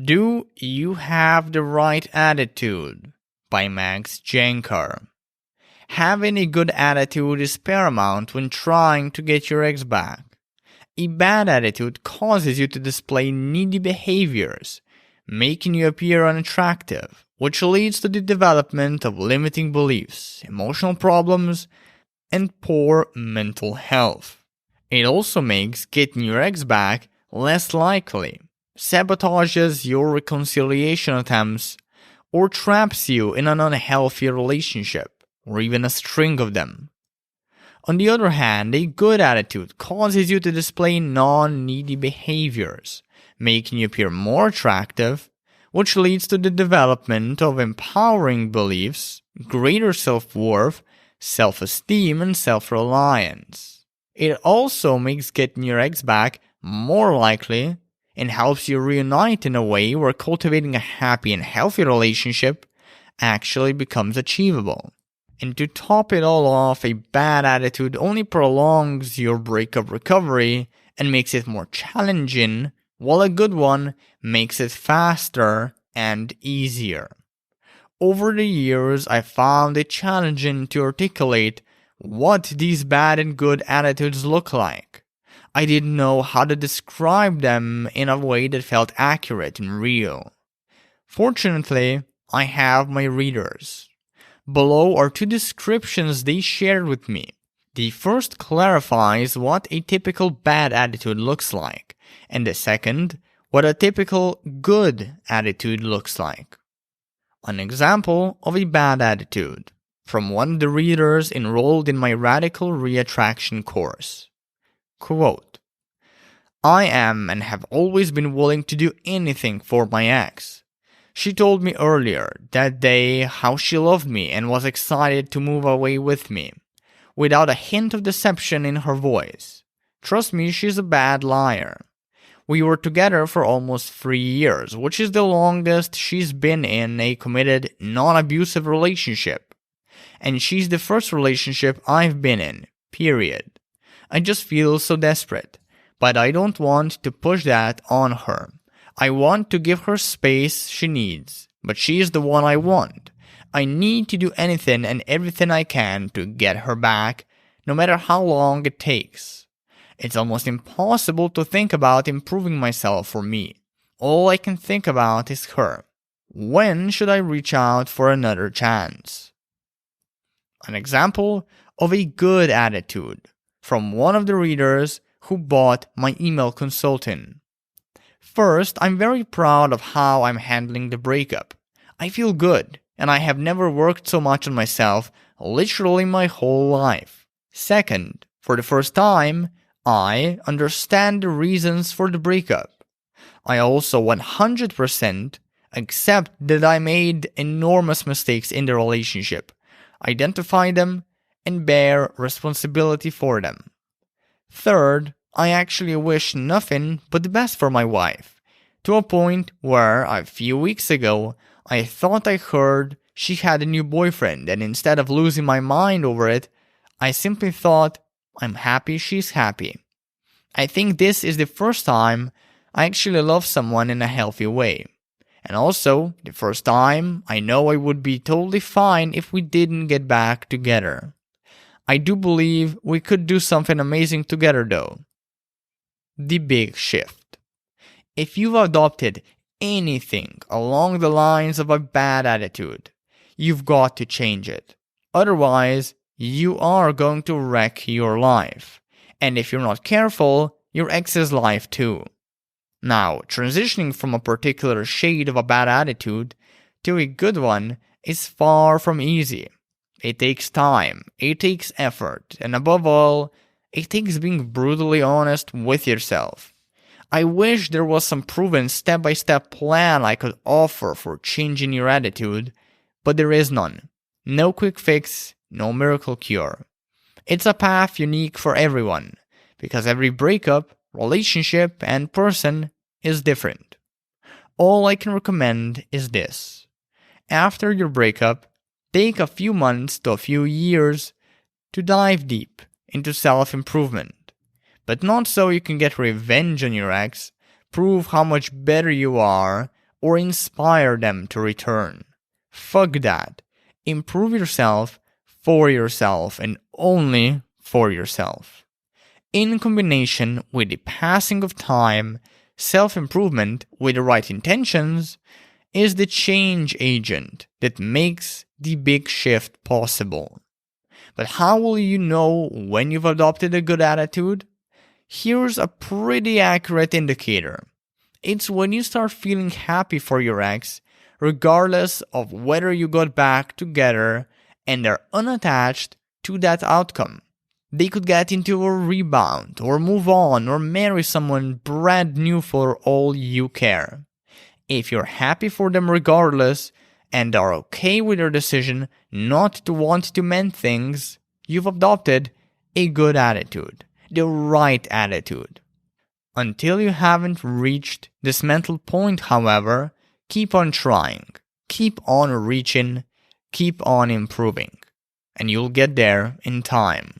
Do You Have the Right Attitude by Max Jancar. Having a good attitude is paramount when trying to get your ex back. A bad attitude causes you to display needy behaviors, making you appear unattractive, which leads to the development of limiting beliefs, emotional problems, and poor mental health. It also makes getting your ex back less likely, sabotages your reconciliation attempts, or traps you in an unhealthy relationship, or even a string of them. On the other hand, a good attitude causes you to display non-needy behaviors, making you appear more attractive, which leads to the development of empowering beliefs, greater self-worth, self-esteem, and self-reliance. It also makes getting your ex back more likely and helps you reunite in a way where cultivating a happy and healthy relationship actually becomes achievable. And to top it all off, a bad attitude only prolongs your breakup recovery and makes it more challenging, while a good one makes it faster and easier. Over the years, I found it challenging to articulate what these bad and good attitudes look like. I didn't know how to describe them in a way that felt accurate and real. Fortunately, I have my readers. Below are two descriptions they shared with me. The first clarifies what a typical bad attitude looks like, and the second, what a typical good attitude looks like. An example of a bad attitude, from one of the readers enrolled in my Radical Reattraction course. Quote, I am and have always been willing to do anything for my ex. She told me earlier that day how she loved me and was excited to move away with me, without a hint of deception in her voice. Trust me, she's a bad liar. We were together for almost 3 years, which is the longest she's been in a committed, non-abusive relationship. And she's the first relationship I've been in, period. I just feel so desperate, but I don't want to push that on her. I want to give her space she needs, but she is the one I want. I need to do anything and everything I can to get her back, no matter how long it takes. It's almost impossible to think about improving myself for me. All I can think about is her. When should I reach out for another chance? An example of a good attitude, from one of the readers who bought my email consulting. First, I'm very proud of how I'm handling the breakup. I feel good, and I have never worked so much on myself literally my whole life. Second, for the first time, I understand the reasons for the breakup. I also 100% accept that I made enormous mistakes in the relationship, identify them, and bear responsibility for them. Third, I actually wish nothing but the best for my wife, to a point where a few weeks ago I thought I heard she had a new boyfriend, and instead of losing my mind over it, I simply thought, I'm happy she's happy. I think this is the first time I actually love someone in a healthy way. And also, the first time I know I would be totally fine if we didn't get back together. I do believe we could do something amazing together though. The big shift. If you've adopted anything along the lines of a bad attitude, you've got to change it. Otherwise, you are going to wreck your life. And if you're not careful, your ex's life too. Now, transitioning from a particular shade of a bad attitude to a good one is far from easy. It takes time, it takes effort, and above all, it takes being brutally honest with yourself. I wish there was some proven step-by-step plan I could offer for changing your attitude, but there is none. No quick fix, no miracle cure. It's a path unique for everyone, because every breakup, relationship, and person is different. All I can recommend is this. After your breakup, take a few months to a few years to dive deep into self-improvement. But not so you can get revenge on your ex, prove how much better you are, or inspire them to return. Fuck that. Improve yourself for yourself and only for yourself. In combination with the passing of time, self-improvement with the right intentions is the change agent that makes the big shift possible. But how will you know when you've adopted a good attitude? Here's a pretty accurate indicator. It's when you start feeling happy for your ex, regardless of whether you got back together and they're unattached to that outcome. They could get into a rebound, or move on, or marry someone brand new for all you care. If you're happy for them regardless, and are okay with your decision not to want to mend things, you've adopted a good attitude, the right attitude. Until you haven't reached this mental point, however, keep on trying, keep on reaching, keep on improving, and you'll get there in time.